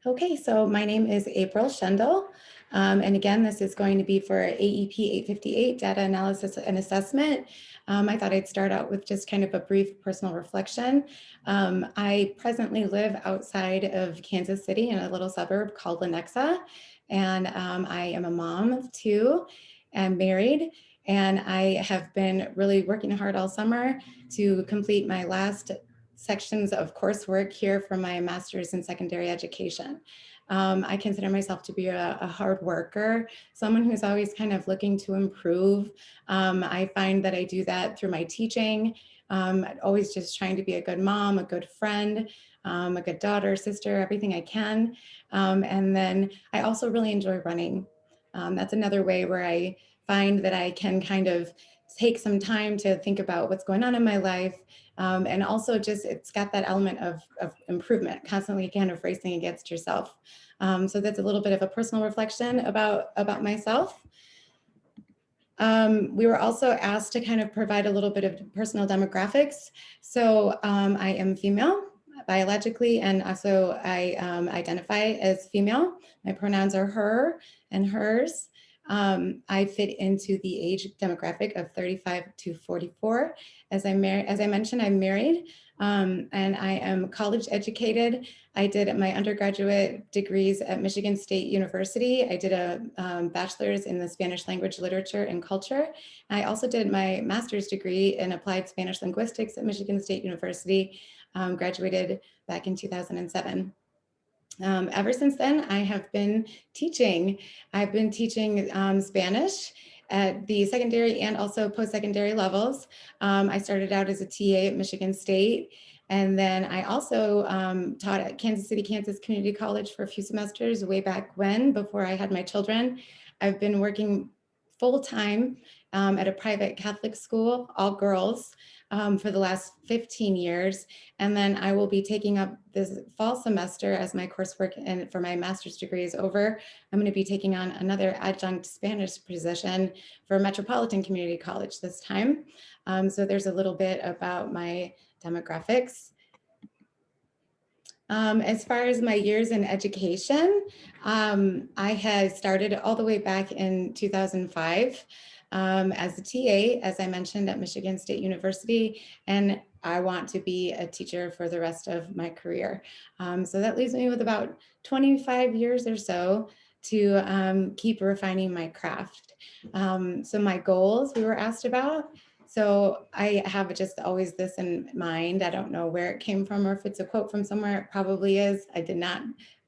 Okay, so my name is April Schendel. And again, this is going to be for AEP 858, Data Analysis and Assessment. I thought I'd start out with just kind of a brief personal reflection. I presently live outside of Kansas City in a little suburb called Lenexa, and I am a mom of two and married, and I have been really working hard all summer to complete my last sections of coursework here for my master's in secondary education. I consider myself to be a hard worker, someone who's always kind of looking to improve. I find that I do that through my teaching, always just trying to be a good mom, a good friend, a good daughter, sister, everything I can. And then I also really enjoy running. That's another way where I find that I can kind of take some time to think about what's going on in my life. And also just, it's got that element of improvement, constantly kind of racing against yourself. So that's a little bit of a personal reflection about myself. We were also asked to kind of provide a little bit of personal demographics. So I am female biologically, and also I identify as female. My pronouns are her and hers. I fit into the age demographic of 35 to 44. As I mentioned, I'm married, and I am college educated. I did my undergraduate degrees at Michigan State University. I did a bachelor's in the Spanish language, literature, and culture. I also did my master's degree in applied Spanish linguistics at Michigan State University, graduated back in 2007. Ever since then, I have been teaching. I've been teaching Spanish at the secondary and also post-secondary levels. I started out as a TA at Michigan State, and then I also taught at Kansas City, Kansas Community College for a few semesters way back when, before I had my children. I've been working full-time at a private Catholic school, all girls, for the last 15 years. And then I will be taking up this fall semester as my coursework and for my master's degree is over. I'm going to be taking on another adjunct Spanish position for Metropolitan Community College this time. So there's a little bit about my demographics. As far as my years in education, I had started all the way back in 2005 as a TA, as I mentioned, at Michigan State University, and I want to be a teacher for the rest of my career. So that leaves me with about 25 years or so to keep refining my craft. So my goals we were asked about. So I have just always this in mind. I don't know where it came from or if it's a quote from somewhere. It probably is. I did not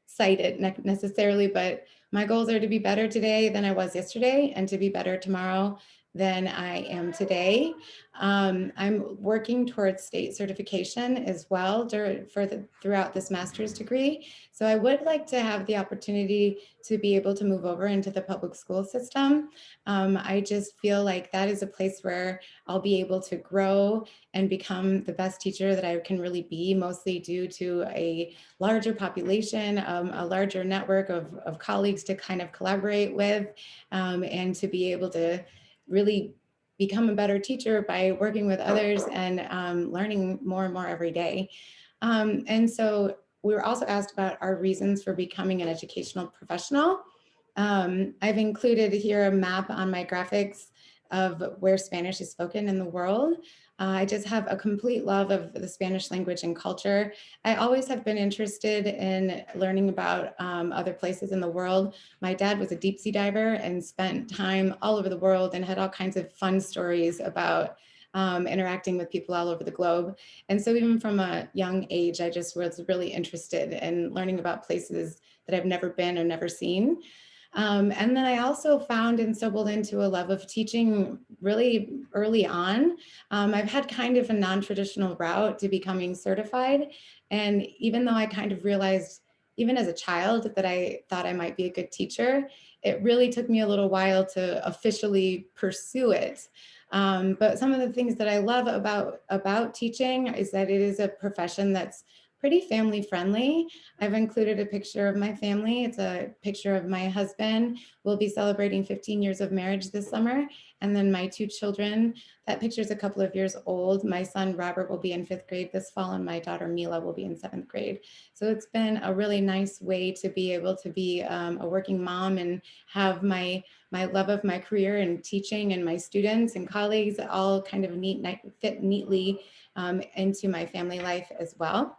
cite it necessarily, but my goals are to be better today than I was yesterday and to be better tomorrow than I am today. I'm working towards state certification as well throughout this master's degree. So I would like to have the opportunity to be able to move over into the public school system. I just feel like that is a place where I'll be able to grow and become the best teacher that I can really be, mostly due to a larger population, a larger network of colleagues to kind of collaborate with, and to be able to really become a better teacher by working with others and learning more and more every day. And so we were also asked about our reasons for becoming an educational professional. I've included here a map on my graphics of where Spanish is spoken in the world. I just have a complete love of the Spanish language and culture. I always have been interested in learning about other places in the world. My dad was a deep sea diver and spent time all over the world and had all kinds of fun stories about interacting with people all over the globe. And so even from a young age, I just was really interested in learning about places that I've never been or never seen. And then I also found and stumbled into a love of teaching really early on. I've had kind of a non-traditional route to becoming certified. And even though I kind of realized, even as a child, that I thought I might be a good teacher, it really took me a little while to officially pursue it. But some of the things that I love about teaching is that it is a profession that's pretty family friendly. I've included a picture of my family. It's a picture of my husband. We'll be celebrating 15 years of marriage this summer. And then my 2 children. That picture is a couple of years old. My son Robert will be in 5th grade this fall, and my daughter Mila will be in 7th grade. So it's been a really nice way to be able to be a working mom and have my love of my career and teaching and my students and colleagues all kind of fit neatly into my family life as well.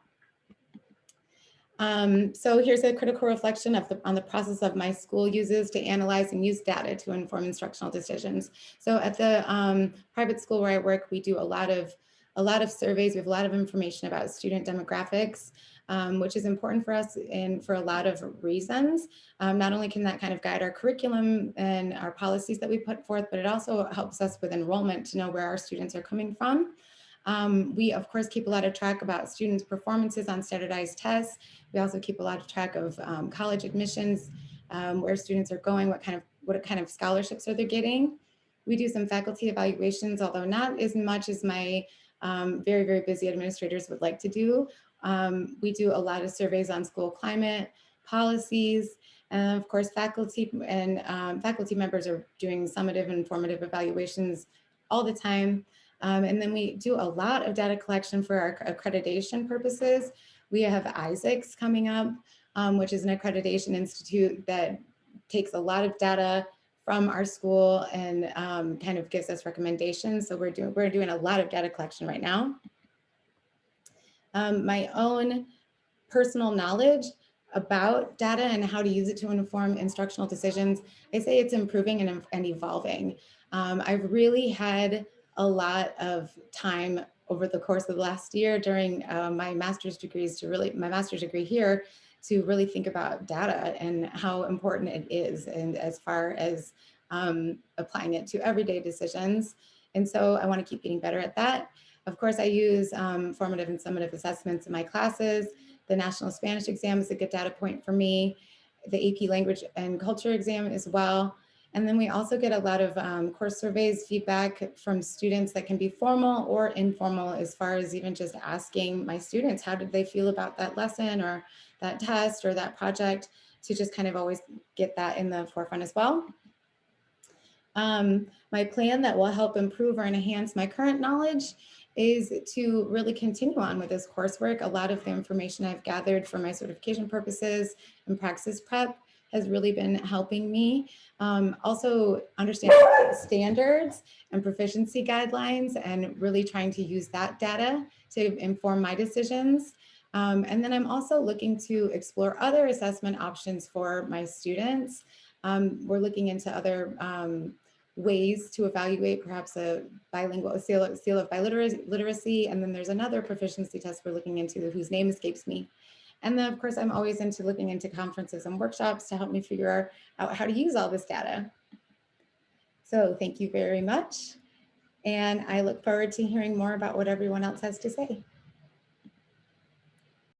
So here's a critical reflection on the process of my school uses to analyze and use data to inform instructional decisions. So at the private school where I work, we do a lot of surveys. We have a lot of information about student demographics, which is important for us and for a lot of reasons. Not only can that kind of guide our curriculum and our policies that we put forth, but it also helps us with enrollment to know where our students are coming from. We, of course, keep a lot of track about students' performances on standardized tests. We also keep a lot of track of college admissions, where students are going, what kind of scholarships are they getting. We do some faculty evaluations, although not as much as my very, very busy administrators would like to do. We do a lot of surveys on school climate, policies, and of course, faculty members are doing summative and formative evaluations all the time. And then we do a lot of data collection for our accreditation purposes. We have ISACs coming up, which is an accreditation institute that takes a lot of data from our school and kind of gives us recommendations. So we're doing a lot of data collection right now. My own personal knowledge about data and how to use it to inform instructional decisions, I say it's improving and evolving. I've really had a lot of time over the course of the last year during my master's degree here to really think about data and how important it is, and as far as applying it to everyday decisions. And so I want to keep getting better at that. Of course, I use formative and summative assessments in my classes. The National Spanish exam is a good data point for me. The AP Language and Culture exam as well. And then we also get a lot of course surveys, feedback from students that can be formal or informal, as far as even just asking my students, how did they feel about that lesson or that test or that project, to just kind of always get that in the forefront as well. My plan that will help improve or enhance my current knowledge is to really continue on with this coursework. A lot of the information I've gathered for my certification purposes and praxis prep has really been helping me. Also understand standards and proficiency guidelines and really trying to use that data to inform my decisions. And then I'm also looking to explore other assessment options for my students. We're looking into other ways to evaluate perhaps a bilingual seal of biliteracy. And then there's another proficiency test we're looking into whose name escapes me. And then of course, I'm always into looking into conferences and workshops to help me figure out how to use all this data. So thank you very much. And I look forward to hearing more about what everyone else has to say.